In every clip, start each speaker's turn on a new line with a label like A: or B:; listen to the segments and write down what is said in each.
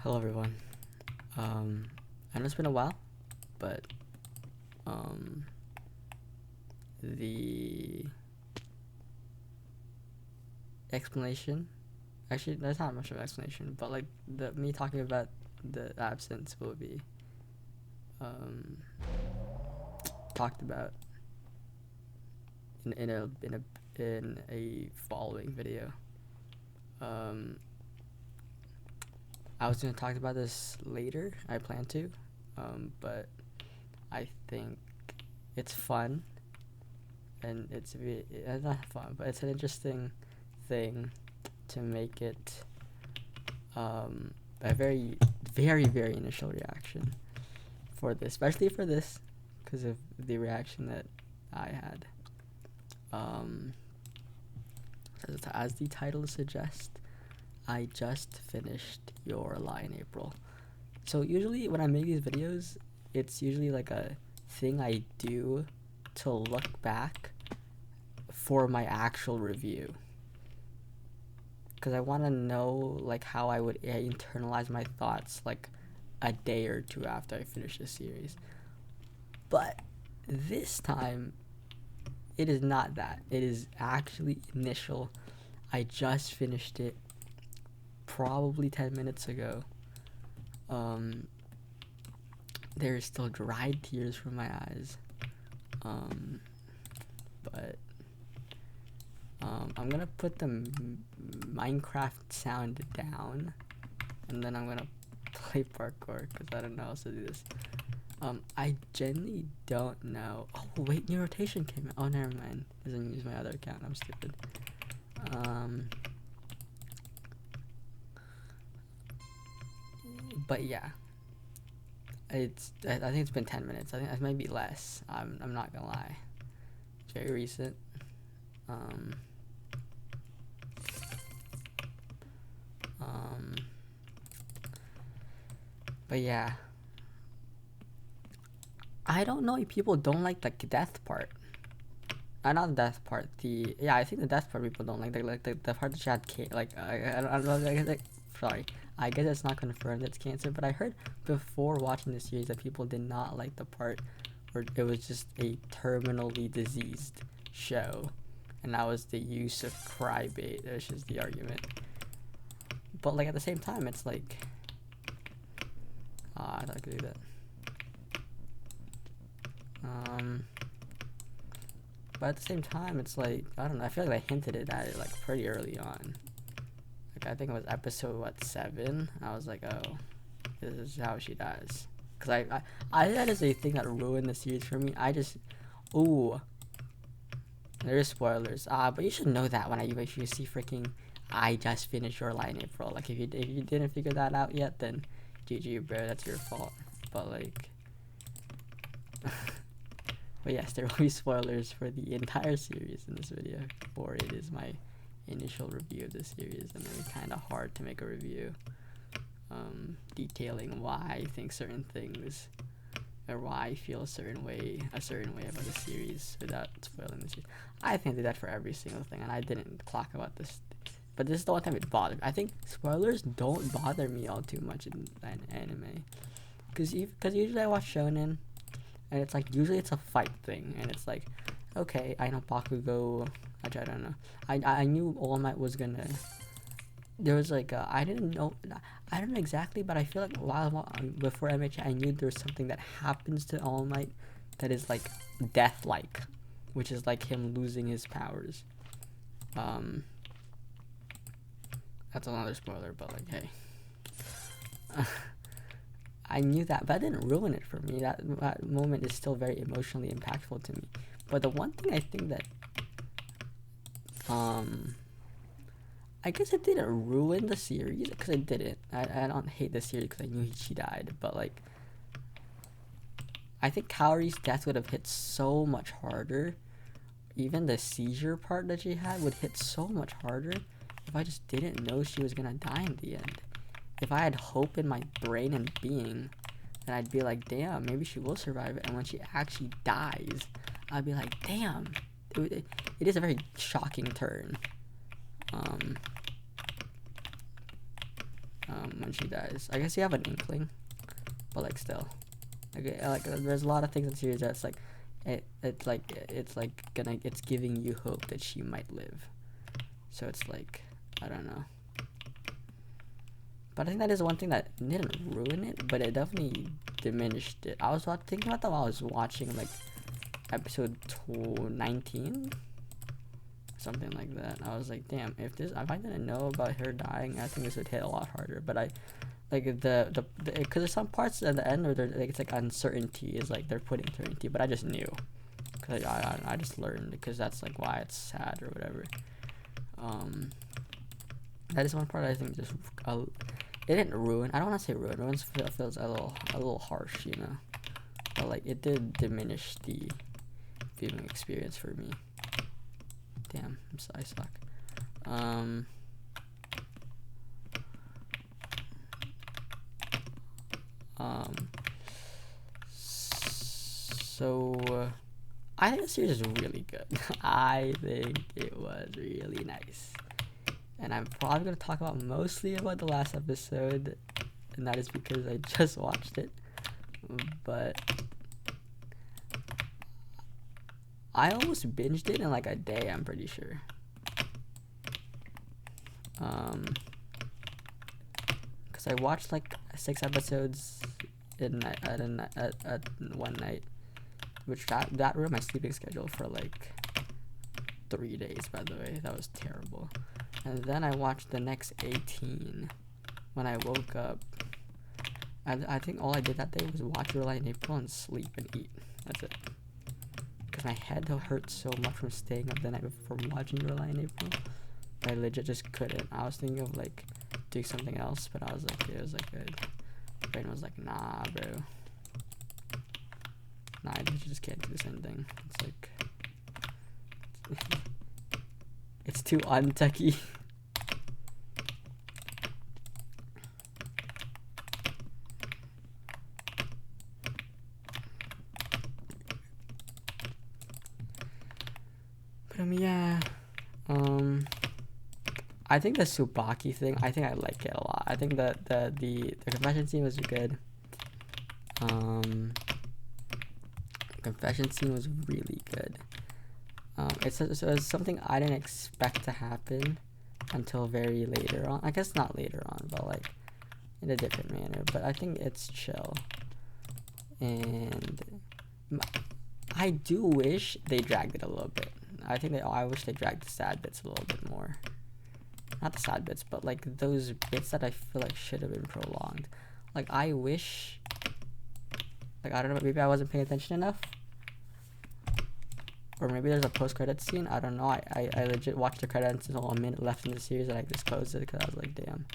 A: Hello everyone. I know it's been a while, but the explanation, actually there's not much of an explanation, but like the me talking about the absence will be um talked about in a following video. Um I was gonna talk about this later. I plan to, but I think it's fun and it's not fun, but it's an interesting thing to make it a very, very, very initial reaction for this, especially for this, because of the reaction that I had. Um, as the title suggests, I just finished Your Lie in April. So usually when I make these videos, it's usually like a thing I do to look back for my actual review, because I want to know like how I would internalize my thoughts like a day or two after I finish the series. But this time, it is not that. It is actually initial. I just finished it probably 10 minutes ago. There's still dried tears from my eyes. But I'm gonna put the Minecraft sound down, and then I'm gonna play parkour because I don't know how else to do this. I genuinely don't know. Oh wait, new rotation came out. Oh, never mind. Doesn't use my other account. I'm stupid. But yeah, I think it's been 10 minutes. I think it might be less. I'm not gonna lie. It's very recent. But yeah, I don't know if people don't like the death part. Not the death part. I think the death part people don't like. The part that she had I don't know. Sorry, I guess it's not confirmed it's cancer. But I heard before watching the series that people did not like the part where it was just a terminally diseased show, and that was the use of crybait. That's just the argument. But like at the same time, it's like, I thought I could do that. But at the same time, it's like, I don't know, I feel like I hinted at it like pretty early on. Like I think it was episode 7. I was like, oh, this is how she dies. Because I that is a thing that ruined the series for me. Ooh, there's spoilers. But you should know that if you see freaking I just finished Your Lie in April. Like if you didn't figure that out yet, then GG bro, that's your fault. But like but yes, there will be spoilers for the entire series in this video, for it is my initial review of the series, and it's kind of hard to make a review detailing why I think certain things or why I feel a certain way about the series without spoiling the series. I think I did that for every single thing, and I didn't clock about this, but this is the one time it bothered me. I think spoilers don't bother me all too much in anime, because usually I watch shonen, and it's like usually it's a fight thing, and it's like, okay, I know Bakugo. Actually, I don't know. I knew All Might was gonna. There was like I don't know exactly, but I feel like before MHA, I knew there was something that happens to All Might that is like death-like, which is like him losing his powers. That's another spoiler, but like, hey. I knew that, but that didn't ruin it for me. That moment is still very emotionally impactful to me. But the one thing I think that, I guess it didn't ruin the series, because it didn't. I don't hate the series because I knew she died, but like, I think Kaori's death would have hit so much harder. Even the seizure part that she had would hit so much harder if I just didn't know she was gonna die in the end. If I had hope in my brain and being, then I'd be like, damn, maybe she will survive it. And when she actually dies, I'd be like, damn. It is a very shocking turn. when she dies. I guess you have an inkling, but like still, like there's a lot of things in the series that's like, it's giving you hope that she might live. So it's like, I don't know. But I think that is one thing that didn't ruin it, but it definitely diminished it. I was thinking about that while I was watching like episode 19, something like that. I was like, damn, if I didn't know about her dying, I think this would hit a lot harder. But I like the because there's some parts at the end where like it's like uncertainty is like they're putting certainty, but I just knew because I just learned because that's like why it's sad or whatever. That is one part I think just it didn't ruin. I don't want to say ruin. Ruin feels a little harsh, you know. But like it did diminish the viewing experience for me. Damn, I suck. So I think the series is really good. I think it was really nice. And I'm probably going to talk mostly about the last episode, and that is because I just watched it. But I almost binged it in like a day, I'm pretty sure. Because I watched like 6 episodes at one night, which that ruined my sleeping schedule for like 3 days, by the way. That was terrible. And then I watched the next 18 when I woke up. I think all I did that day was watch Relay in April and sleep and eat. That's it. Because my head hurt so much from staying up the night before watching Relay in April. I legit just couldn't. I was thinking of like doing something else, but I was like, it was like my brain was like, nah, bro. Nah, I just can't do the same thing. It's like it's too untechy. But yeah. I think the Tsubaki thing, I think I like it a lot. I think that the confession scene was good. Confession scene was really good. It's something I didn't expect to happen until very later on. I guess not later on, but like in a different manner. But I think it's chill. And I do wish they dragged it a little bit. I wish they dragged the sad bits a little bit more. Not the sad bits, but like those bits that I feel like should have been prolonged. Like I wish, like I don't know, maybe I wasn't paying attention enough, or maybe there's a post-credit scene. I don't know. I legit watched the credits until a minute left in the series and I just closed it because I was like, damn.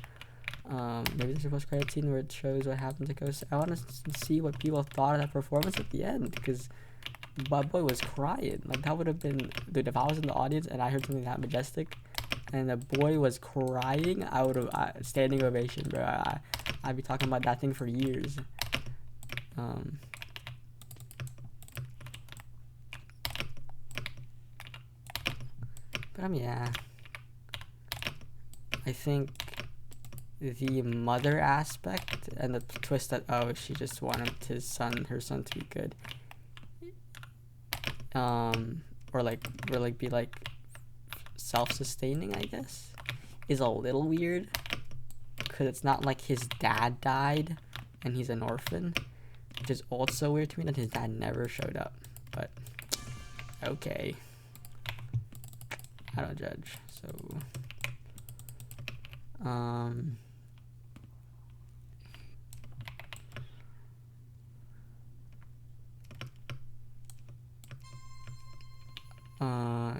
A: Maybe there's a post-credit scene where it shows what happened to Ghost. I want to see what people thought of that performance at the end because my boy was crying. Like that would have been, dude. If I was in the audience and I heard something that majestic, and the boy was crying, I would have standing ovation, bro. I'd be talking about that thing for years. But yeah, I think the mother aspect and the twist that she just wanted her son to be good, or like be like self-sustaining, I guess, is a little weird because it's not like his dad died and he's an orphan, which is also weird to me that his dad never showed up. But okay, I don't judge. So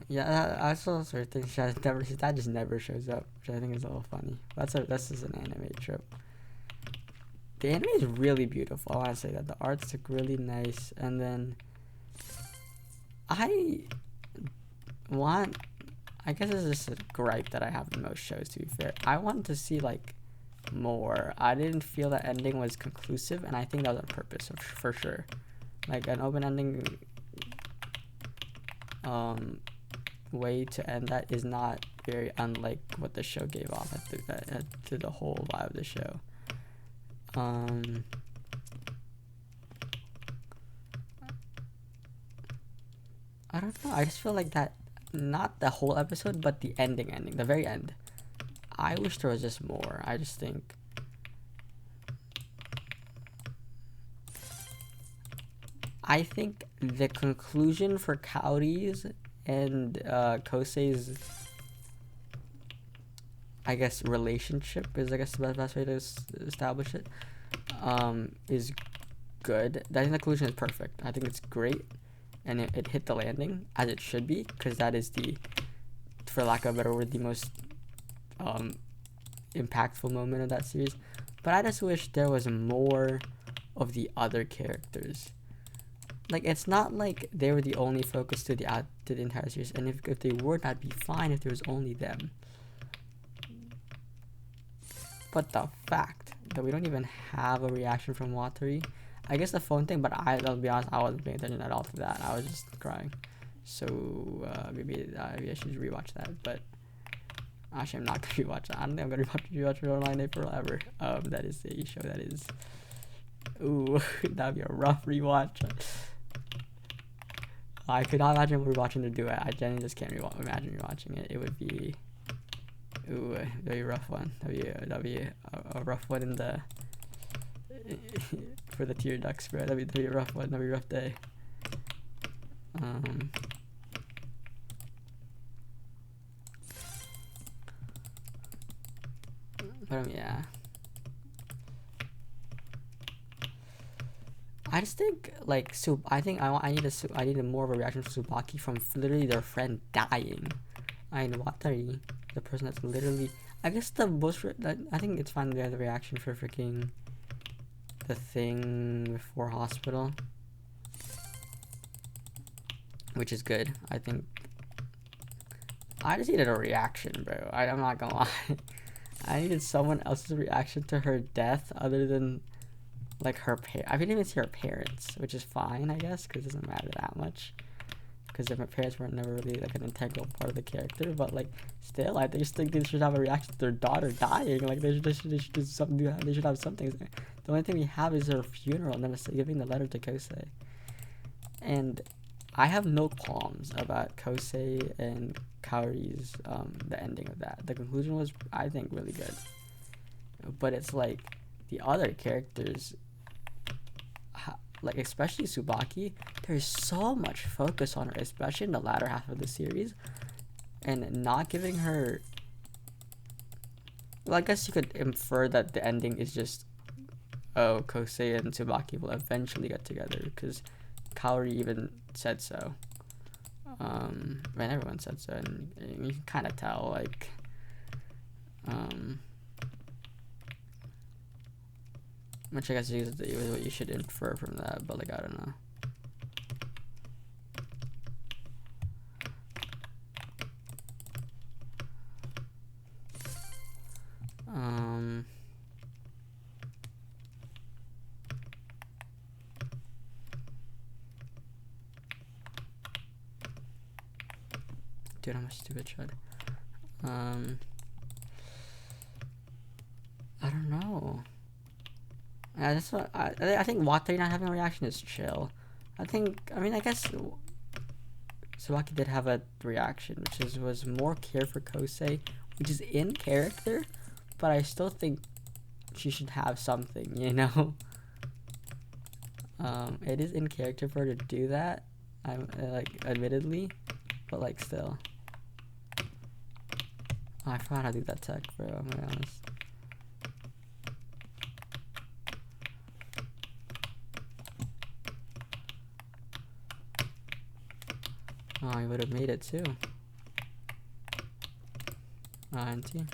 A: yeah, I saw certain things. His dad just never shows up, which I think is a little funny. That's just an anime trope. The anime is really beautiful. I want to say that the arts look really nice, and then I guess this is just a gripe that I have in most shows. To be fair, I want to see like more. I didn't feel that ending was conclusive, and I think that was on purpose for sure. Like an open ending way to end that is not very unlike what the show gave off to the whole vibe of the show. I don't know. I just feel like that, not the whole episode, but the ending, the very end. I wish there was just more. I just think the conclusion for Kaori's and Kosei's, I guess, relationship is, I guess, the best way to establish it, is good. I think the conclusion is perfect. I think it's great, and it hit the landing as it should be, because that is the, for lack of a better word, the most impactful moment of that series. But I just wish there was more of the other characters. Like, it's not like they were the only focus to the entire series, and if they were, that'd be fine if there was only them. But the fact that we don't even have a reaction from Watari, I guess the phone thing, but I'll be honest, I wasn't paying attention at all to that. I was just crying. So maybe I should rewatch that. But actually, I'm not gonna rewatch that. I don't think I'm gonna rewatch Your Line April ever. That is a show that is, ooh, that'd be a rough rewatch. I could not imagine rewatching the duet. I genuinely just can't imagine rewatching it. It would be, ooh, that'd be a rough one. That'd be a rough one in the for the tear ducts, bro. That'd be a rough one. That'd be a rough day. But yeah. I just think, like, I needed more of a reaction from Tsubaki from literally their friend dying. And Watari, the person that's literally, I guess the most, I think it's fine to have the reaction for freaking the thing before hospital, which is good. I think I just needed a reaction, bro. I'm not gonna lie. I needed someone else's reaction to her death other than, like, I didn't even see her parents, which is fine, I guess, because it doesn't matter that much, because my parents were never really, like, an integral part of the character. But, like, still, I just think they should have a reaction to their daughter dying. Like, they should do something. They should have something. The only thing we have is her funeral and then giving the letter to Kosei. And I have no qualms about Kosei and Kaori's the ending of that. The conclusion was, I think, really good. But it's like the other characters, like especially Tsubaki, there's so much focus on her, especially in the latter half of the series, and not giving her, well, I guess you could infer that the ending is just, oh, Kosei and Tsubaki will eventually get together, because Kaori even said so. Everyone said so, and you can kind of tell, like, which I guess is what you should infer from that, but, like, I don't know. Dude, I'm a stupid shit. I don't know. That's what I think. Watari not having a reaction is chill. I guess Tsubaki did have a reaction, which was more care for Kosei, which is in character, but I still think she should have something, you know. It is in character for her to do that. I'm like, admittedly, but, like, still. Oh, I forgot how to do that tech, bro. I'm gonna be honest. Oh, I would have made it too. NT.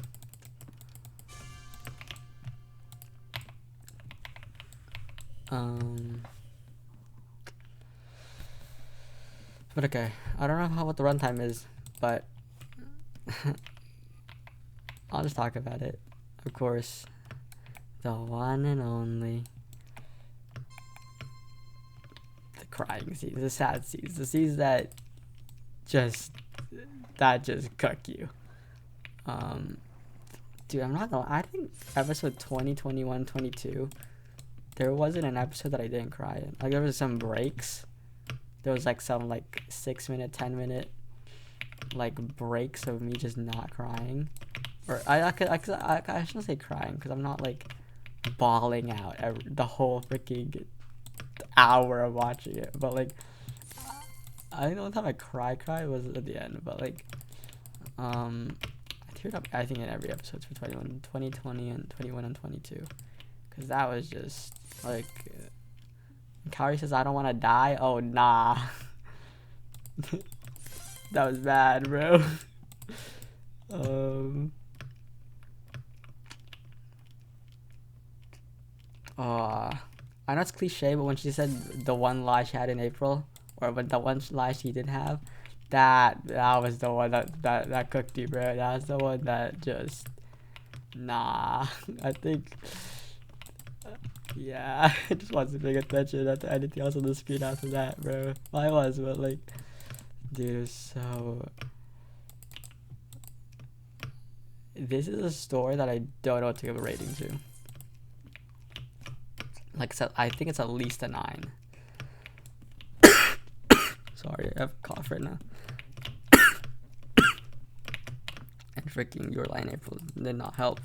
A: But okay, I don't know what the runtime is, but I'll just talk about it. Of course, the one and only, the crying scenes, the sad scenes, the scenes that just that just cook you. Dude, I'm not gonna. I think episode 20, 21, 22. There wasn't an episode that I didn't cry in. Like there was some breaks. There was like some like 6-minute, 10-minute like breaks of me just not crying. Or I shouldn't say crying because I'm not like bawling out the whole freaking hour of watching it. But like I think the only time I cried was at the end. But like I teared up I think in every episode for 21, 2020 and 21 and 22. Because that was just like Kaori says I don't want to die. Oh nah. That was bad, bro. I know it's cliche, but when she said the one lie she had in April, or when the one lie she did have, that was the one that cooked you, bro. That was the one that just nah. I think yeah, I just wasn't paying attention to anything else on the screen after that, bro. Well, I was, but like, dude, it was so. This is a story that I don't know what to give a rating to. Like I said, I think it's at least a 9. Sorry, I have a cough right now. And freaking Your Lie in April did not help.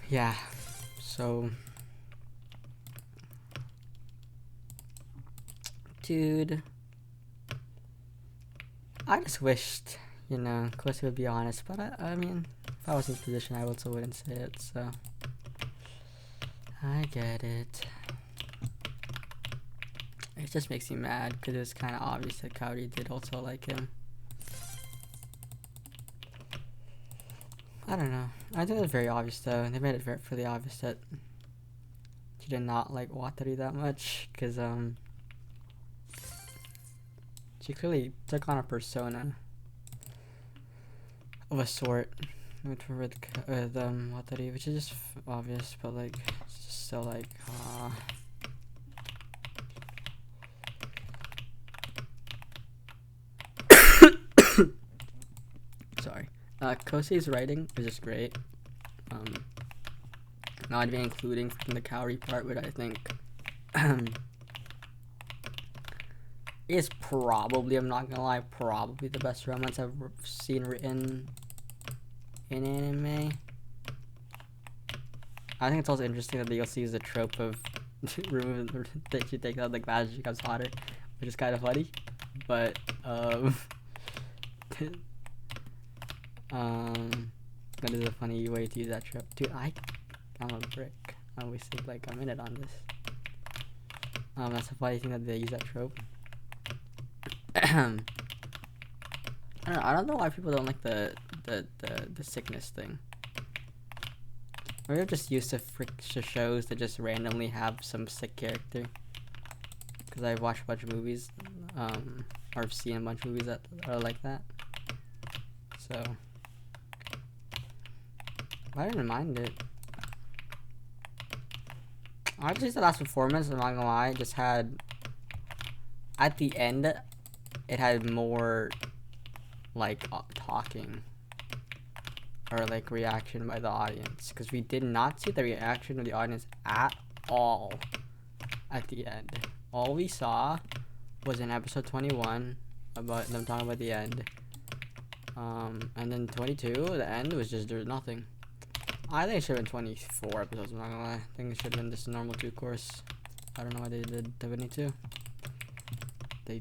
A: Yeah, so dude, I just wished, you know, Kosi would be honest, but I mean, if I was in his position, I also wouldn't say it, so I get it. It just makes me mad because it was kind of obvious that Kaori did also like him. I don't know. I think it was very obvious though. They made it very pretty obvious that she did not like Wataru that much because she clearly took on a persona of a sort with Wataru, which is just obvious, but like it's just still like sorry. Kosei's writing is just great. Not even including the Kaori part, which I think is probably, I'm not gonna lie, probably the best romance I've seen written in anime. I think it's also interesting that you'll see the trope of that you take out like as she becomes hotter, which is kind of funny, but that is a funny way to use that trope. Dude, I'm a brick. I wasted like a minute on this. That's a funny thing that they use that trope. I don't know why people don't like the sickness thing. We're just used to shows that just randomly have some sick character. Because I've watched a bunch of movies, or I've seen a bunch of movies that are like that. So I didn't mind it. Honestly, the last performance, I'm not gonna lie, just had at the end, it had more like talking or like reaction by the audience, because we did not see the reaction of the audience at all at the end. All we saw was in episode 21 about them talking about the end, and then 22, the end was just there's nothing. I think it should have been 24 episodes, I'm not gonna lie. I think it should have been just a normal 2 course. I don't know why they did 72. They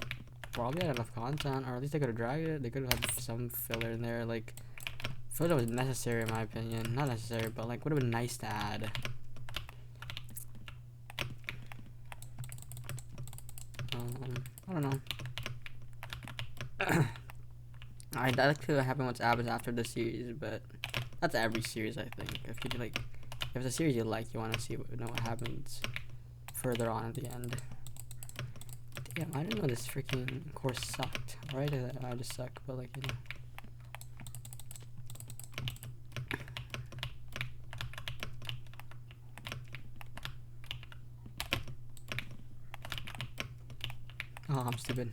A: probably had enough content, or at least they could have dragged it. They could have had some filler in there. Like, filler was necessary in my opinion. Not necessary, but like would have been nice to add. I don't know. I'd like to happen what happens after the series, but that's every series, I think. If you like, if it's a series you like, you want to see what happens further on at the end. Damn, I didn't know this freaking course sucked. Right? I just suck, but like, you know. Oh, I'm stupid.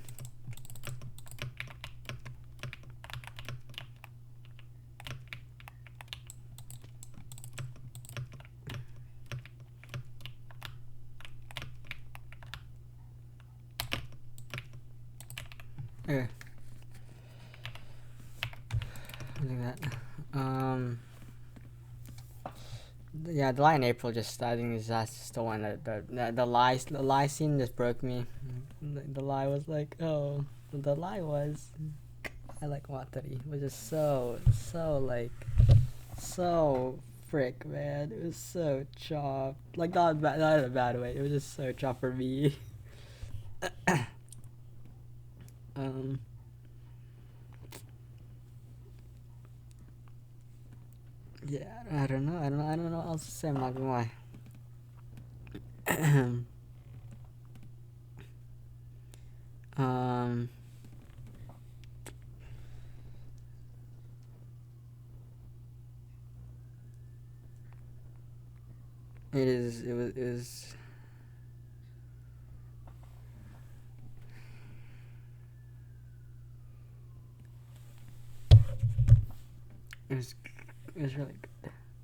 A: Okay. I think that. Yeah, the lie in April just, I think that's just the one that the lie scene just broke me. The lie was like, oh, the lie was, I like Watari, was just so like, so frick, man. It was so chop. Like, not in a bad way. It was just so chop for me. um. Yeah, I don't know. I don't know what else to say. I'm not gonna lie. um. It is. It was. It was. It was. It was really good.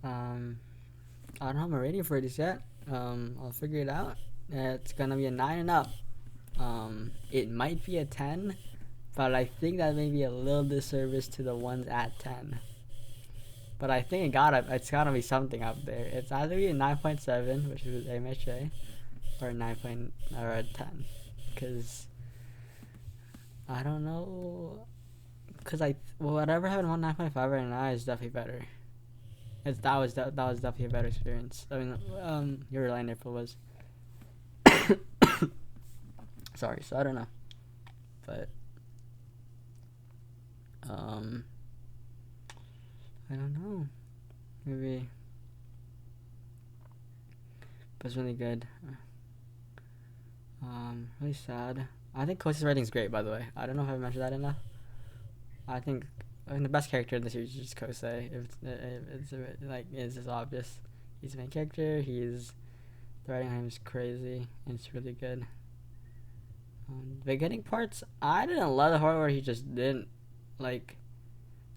A: I don't have my rating for this yet. I'll figure it out. It's gonna be a 9 and up. It might be a 10, but I think that may be a little disservice to the ones at 10. But I think it's gotta be something up there. It's either be a 9.7, which is MHA, or a 10, because I don't know. Because whatever happened on 9.5 right now is definitely better. That was definitely a better experience. I mean, your line if it was. Sorry, so I don't know, but I don't know. Maybe, but it's really good. Really sad. I think Kosei's writing is great, by the way. I don't know if I mentioned that enough. I think the best character in the series is just Kosei. If it's like, it's just obvious. He's the main character. The writing on him is crazy, and it's really good. Beginning parts, I didn't love the part where he just didn't, like,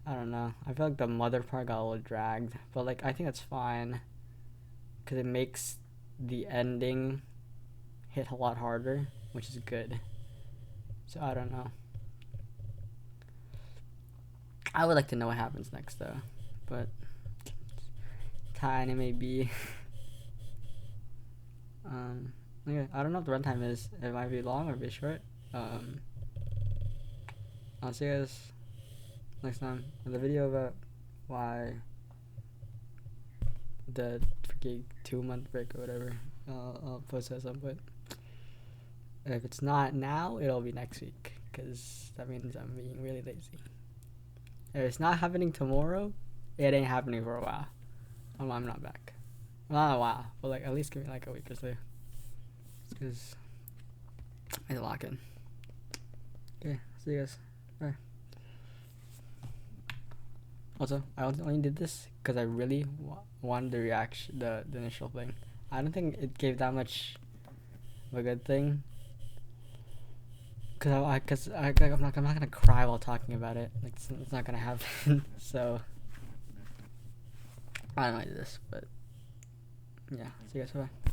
A: I don't know. I feel like the mother part got a little dragged, but like I think that's fine, because it makes the ending hit a lot harder, which is good. So I don't know. I would like to know what happens next though, but tiny maybe. Yeah, I don't know what the runtime is. It might be long or be short. I'll see you guys next time with a video about why the freaking 2-month break or whatever. I'll post it at some point. If it's not now, it'll be next week, because that means I'm being really lazy. If it's not happening tomorrow, it ain't happening for a while. I'm not back. Well, not a while, but like at least give me like a week or so. Because I need to lock in. Okay, see you guys. Bye. Also, I only did this because I really wanted the reaction, the initial thing. I don't think it gave that much of a good thing. Cause I'm not gonna cry while talking about it. Like it's not gonna happen. So I don't know how to do this, but yeah. See you guys. Bye.